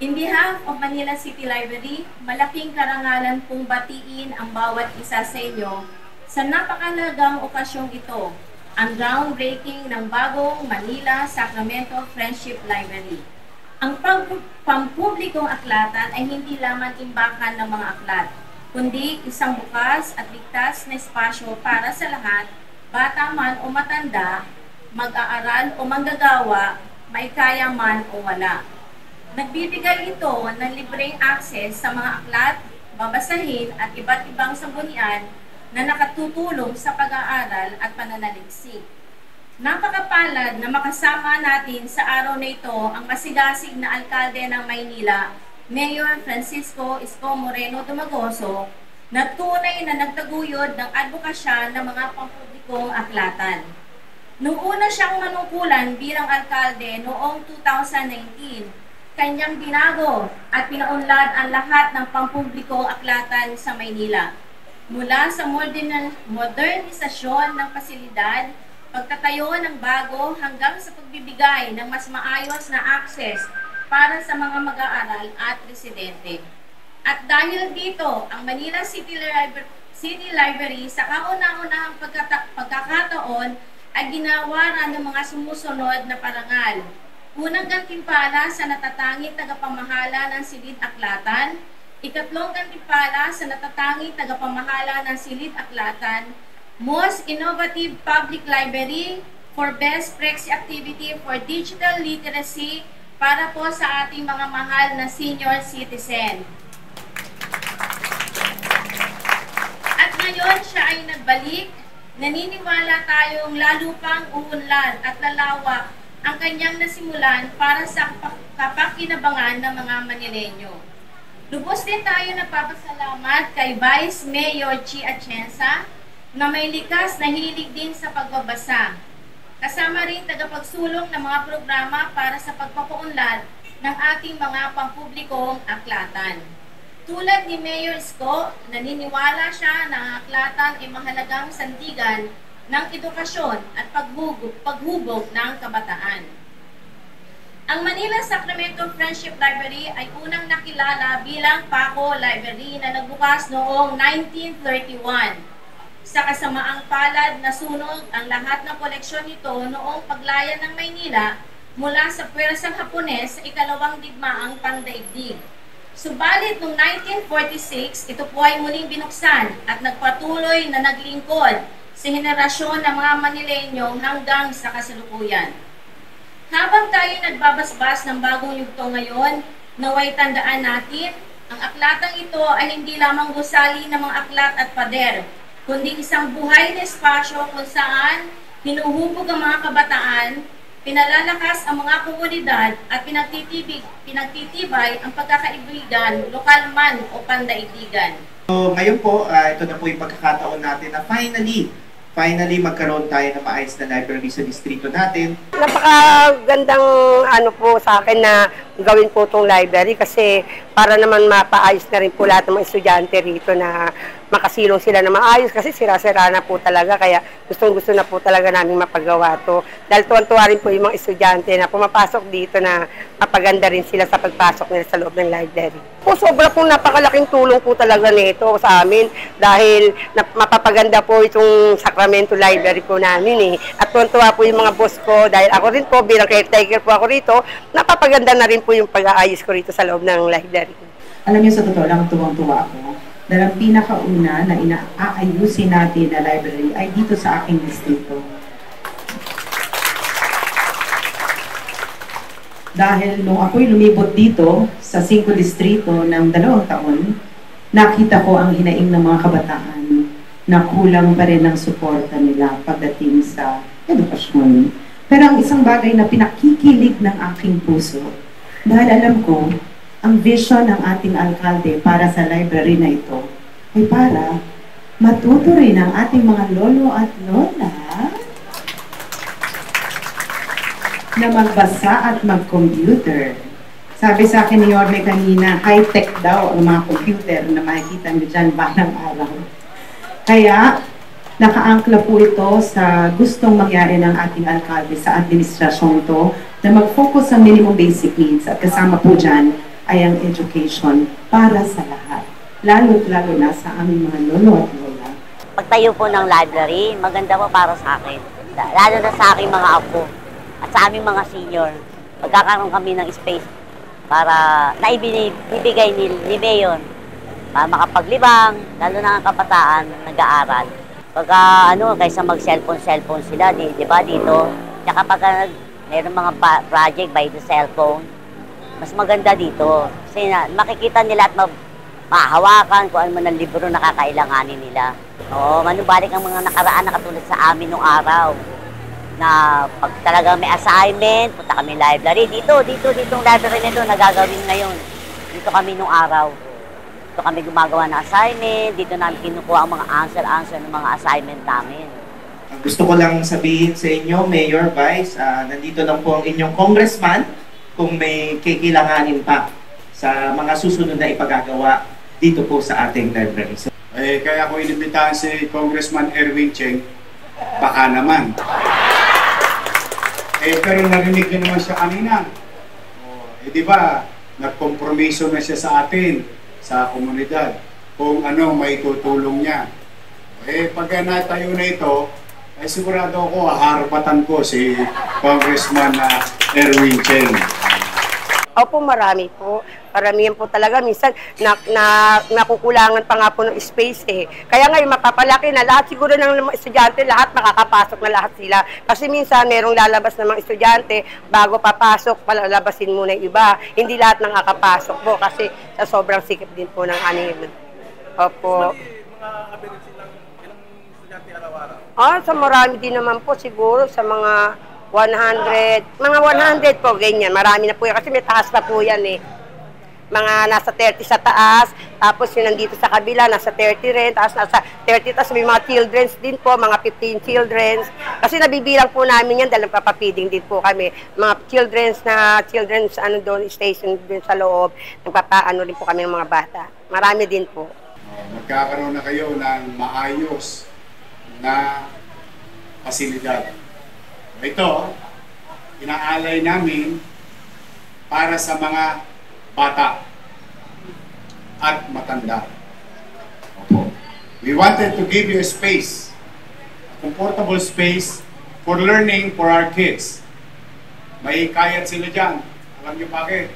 In behalf of Manila City Library, malaking karangalan pong batiin ang bawat isa sa inyo sa napakalagang okasyong ito, ang groundbreaking ng bagong Manila Sacramento Friendship Library. Ang pampublikong aklatan ay hindi lamang imbakan ng mga aklat, kundi isang bukas at ligtas na espasyo para sa lahat, bata man o matanda, mag-aaral o manggagawa, may kaya man o wala. Nagbibigay ito ng libreng access sa mga aklat, babasahin at iba't ibang sanggunian na nakatutulong sa pag-aaral at pananaliksik. Napakapalad na makasama natin sa araw na ito ang masigasig na alkalde ng Maynila, Mayor Francisco Isko Moreno Dumagoso, na tunay na nagtaguyod ng advokasya ng mga pampublikong aklatan. Nung una siyang manungkulan bilang alkalde noong 2019, kanyang binago at pinaunlad ang lahat ng pampublikong aklatan sa Maynila. Mula sa modernisasyon ng pasilidad, pagtatayo ng bago hanggang sa pagbibigay ng mas maayos na access para sa mga mag-aaral at residente. At dahil dito, ang Manila City Library sa kauna-unahang pagkakataon ay ginawaran ng mga sumusunod na parangal. Unang gantimpala sa natatanging tagapamahala ng silid-aklatan, ikatlong gantimpala sa natatanging tagapamahala ng silid-aklatan, Most Innovative Public Library for Best Prexy Activity for Digital Literacy para po sa ating mga mahal na senior citizen. At ngayon siya ay nagbalik, naniniwala tayong lalo pang uunlad at lalawak ang kanyang nasimulan para sa kapakinabangan ng mga Manileño. Lubos din tayo nagpapasalamat kay Vice Mayor Chi Atienza na may likas na hilig din sa pagbabasa. Kasama rin tagapagsulong ng mga programa para sa pagpapaunlad ng ating mga pampublikong aklatan. Tulad ni Mayor Isko, naniniwala siya na ang aklatan ay mahalagang sandigan ng edukasyon at paghubog ng kabataan. Ang Manila Sacramento Friendship Library ay unang nakilala bilang Paco Library na nagbukas noong 1931. Sa kasamaang palad na sunog ang lahat ng koleksyon nito noong paglayan ng Maynila mula sa pwersang Hapones sa ikalawang digmaang pangdaigdig. Subalit noong 1946, ito po ay muling binuksan at nagpatuloy na naglingkod sa henerasyon ng mga Manileño hanggang sa kasalukuyan. Habang tayo nagbabasbas ng bagong yugto ngayon, naway tandaan natin, ang aklatang ito ay hindi lamang gusali ng mga aklat at pader, kundi isang buhay na espasyo kung saan hinuhubog ang mga kabataan, pinalalakas ang mga komunidad at pinagtitibay ang pagkakaibigan, lokal man o pandaigdigan. So, ngayon po, ito na po yung pagkakataon natin na finally magkaroon tayo ng maayos na library sa distrito natin. Napakagandang po sa akin na gawin po itong library kasi para naman mapaayos na rin po lahat ng mga estudyante rito na makasilong sila na maayos kasi sira-sira na po talaga kaya gustong-gusto na po talaga namin mapagawa to. Dahil tuwan-tuwa rin po yung mga estudyante na pumapasok dito na mapaganda rin sila sa pagpasok nila sa loob ng library. Po, sobra pong napakalaking tulong po talaga nito sa amin dahil mapapaganda po itong Sacramento Library po namin eh. At tuwan-tuwa po yung mga boss ko dahil ako rin po bilang caretaker po ako rito, napapaganda na rin po yung pag-aayos ko rito sa loob ng library. Alam niyo, sa totoo lang, tuwang-tuwa ako. Dahil ang pinakauna na inaayusin natin na library ay dito sa aking distrito. Dahil nung ako'y lumibot dito sa 5 distrito ng 2 taon, nakita ko ang hinaing ng mga kabataan na kulang pa rin ang suporta nila pagdating sa edukasyon. Pero ang isang bagay na pinakikilig ng aking puso, dahil alam ko, ang vision ng ating alkalde para sa library na ito ay para matuto rin ang ating mga lolo at lola na magbasa at mag-computer. Sabi sa akin ni Yorme kanina, high-tech daw ang mga computer na makikita nyo dyan balang araw. Kaya, nakaangkla po ito sa gustong mangyari ng ating alkalde sa administrasyon ito na mag-focus sa minimum basic needs at kasama po dyan ay ang education para sa lahat. Lalo na sa aming mga lolo at lola. Pagtayo po ng library, maganda po para sa akin. Lalo na sa aking mga apo at sa aming mga senior. Magkakaroon kami ng space para naibigay ni Mayor para makapaglibang, lalo na ang kabataan nag-aaral. Pagka kaysa mag-cellphone sila, di ba dito? Tsaka pagka mayroong mga project by the cellphone, mas maganda dito. Kasi makikita nila at mahawakan kung ano man ang libro na kakailanganin nila. Oo, manubalik ang mga nakaraan na katulad sa amin nung araw. Na pag talagang may assignment, punta kami library. Ditong library na ito, nagagawin ngayon. Dito kami nung araw. Dito kami gumagawa ng assignment, dito namin kinukuha ang mga answer ng mga assignment namin. Gusto ko lang sabihin sa inyo, Mayor, Vice, nandito lang po ang inyong congressman kung may kikailanganin pa sa mga susunod na ipagagawa dito po sa ating library. Kaya ako inimbitahan si Congressman Erwin Cheng, baka naman. Pero narinig ko naman siya kanina. Di ba, nagkompromiso na siya sa atin, sa komunidad, kung ano may tutulong niya. Pag natayo na ito, sigurado ako, haharbatan ko si Congressman Erwin Cheng. Opo, marami po. Paramihan po talaga. Minsan, nakukulangan pa nga po ng space eh. Kaya ngayon, mapapalaki na lahat siguro ng mga estudyante, lahat makakapasok na lahat sila. Kasi minsan, merong lalabas ng mga estudyante, bago papasok, palalabasin muna yung iba. Hindi lahat nakakapasok po kasi sa sobrang sikip din po ng anim. Opo. Sa marami din naman po siguro sa mga 100, mga 100 po, ganyan. Marami na po yan. Kasi may taas na po yan eh. Mga nasa 30 sa taas, tapos yun nandito sa kabila, nasa 30 rin, tapos nasa 30, tapos may mga children's din po, mga 15 children's. Kasi nabibilang po namin yan dahil nagpapapiding din po kami. Mga children's doon, station din sa loob, nagpapaano din po kami ng mga bata. Marami din po. Magkakaroon na kayo ng maayos na pasilidad. Ito, inaalay namin para sa mga bata at matanda. We wanted to give you a space, a comfortable space for learning for our kids. May kayat sila dyan. Alam niyo bakit?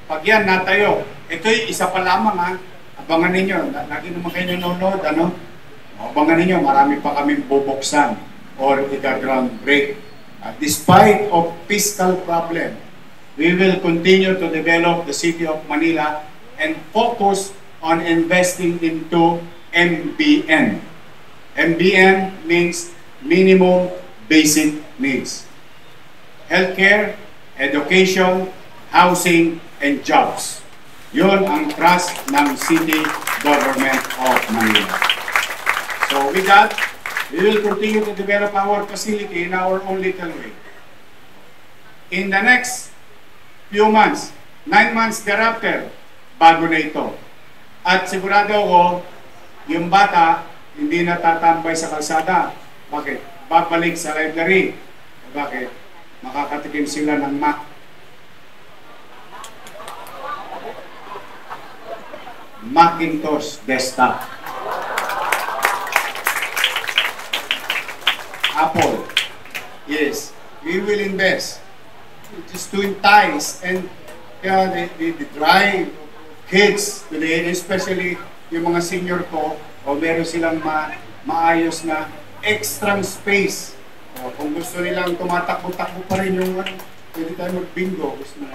Pag yan natayo, ito'y isa pa lamang abangan ninyo. Lagi naman kayo nanonood, abangan ninyo, marami pa kaming bubuksan or ika-ground break. Despite of fiscal problem, we will continue to develop the City of Manila and focus on investing into MBN. MBN means minimum basic needs. Healthcare, education, housing, and jobs. Yun ang trust ng City Government of Manila. So with that, we will continue to develop our facility in our own little way. In the next few months, 9 months thereafter, bago na ito. At sigurado ako, yung bata, hindi na tatambay sa kalsada. Bakit? Babalik sa library. Bakit? Makakatikim sila ng Macintosh desktop. Apple. Yes, we will invest. Just to entice and the drive kids today, especially yung mga senior ko, meron silang maayos na extra space. Kung gusto nilang tumatakbo-takbo pa rin yung pwede tayo mag-bingo. Gusto mo?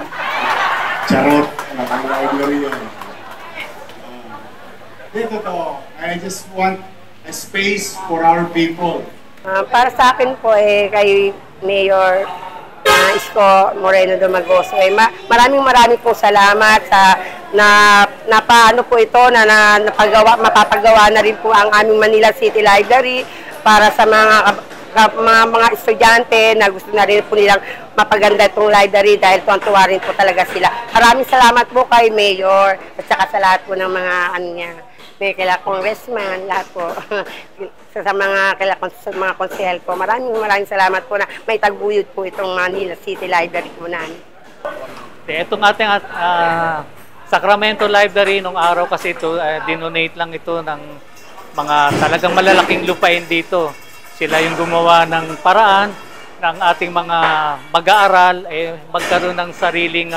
Charot. Library yun. Dito to, I just want a space for our people. Para sa akin po, kay Mayor Isko Moreno Domagoso, maraming po salamat sa paano po ito na mapapagawa na rin po ang aming Manila City Library para sa mga estudyante na gusto na rin po nilang mapaganda itong library dahil tuwan-tuwa rin po talaga sila. Maraming salamat po kay Mayor at saka sa lahat po ng mga may kila congressman, lahat po. sa mga konsehel po. Maraming salamat po na may taguyod po itong Manila City Library po namin. Itong ating Sacramento Library nung araw kasi ito, dinonate lang ito ng mga talagang malalaking lupain dito. Sila yung gumawa ng paraan ng ating mga mag-aaral magkaroon ng sariling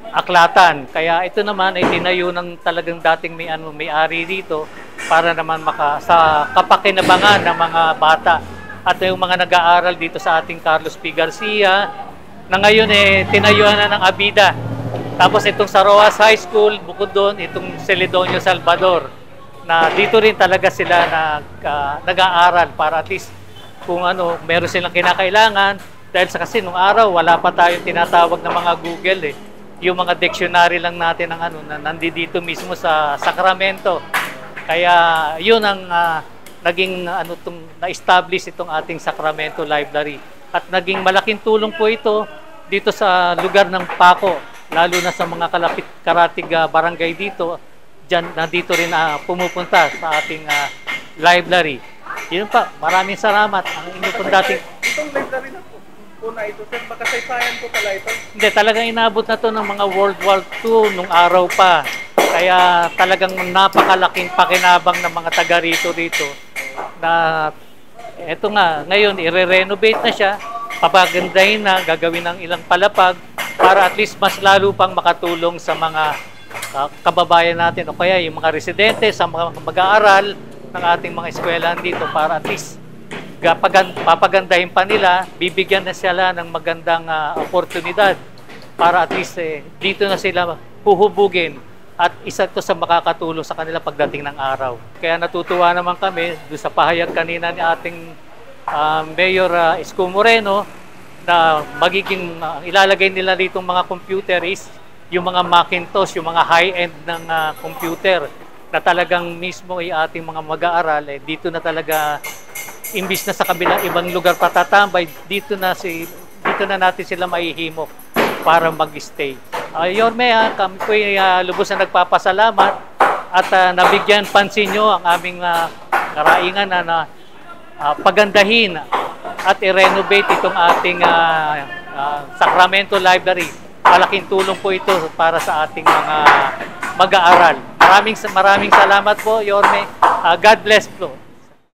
aklatan. Kaya ito naman ay tinayo ng talagang dating may-ari dito para naman sa kapakinabangan ng mga bata. At yung mga nag-aaral dito sa ating Carlos P. Garcia, na ngayon tinayuan na ng Abida. Tapos itong sa Roas High School, bukod doon, itong Celedonio Salvador, na dito rin talaga sila nag-aaral para at least kung meron silang kinakailangan. Dahil kasi nung araw, wala pa tayong tinatawag na mga Google Yung mga dictionary lang natin na nandito mismo sa Sacramento. Kaya yun ang naging na-establish itong ating Sacramento Library. At naging malaking tulong po ito dito sa lugar ng Paco, lalo na sa mga karatig barangay dito. Diyan, nandito rin pumupunta sa ating library. Yun pa, maraming salamat. Ang inyo pong dating... Itong library na po na ito, sir, makasaysayan po pala ito? Hindi, talagang inabot na to ng mga World War II nung araw pa. Kaya talagang napakalaking pakinabang ng mga taga rito na eto nga, ngayon i-renovate na siya, papagandahin na, gagawin ng ilang palapag para at least mas lalo pang makatulong sa mga kababayan natin o kaya yung mga residente sa mga mag-aaral ng ating mga eskwelahan dito para at least papagandahin pa nila, bibigyan na sila ng magandang oportunidad para at least dito na sila huhubugin at isa ito sa makakatulong sa kanila pagdating ng araw. Kaya natutuwa naman kami doon sa pahayag kanina ni ating Mayor Isko Moreno na magiging ilalagay nila dito mga computer is yung mga Macintosh, yung mga high-end ng computer na talagang mismo ay ating mga mag-aaral dito na talaga imbis na sa kabilang ibang lugar patatambay, dito na natin sila maihimok para mag-stay. Yorme, kami po lubos na nagpapasalamat at nabigyan pansin nyo ang aming karaingan na pagandahin at i-renovate itong ating Sacramento Library. Malaking tulong po ito para sa ating mga mag-aaral. Maraming salamat po, Yorme. God bless po.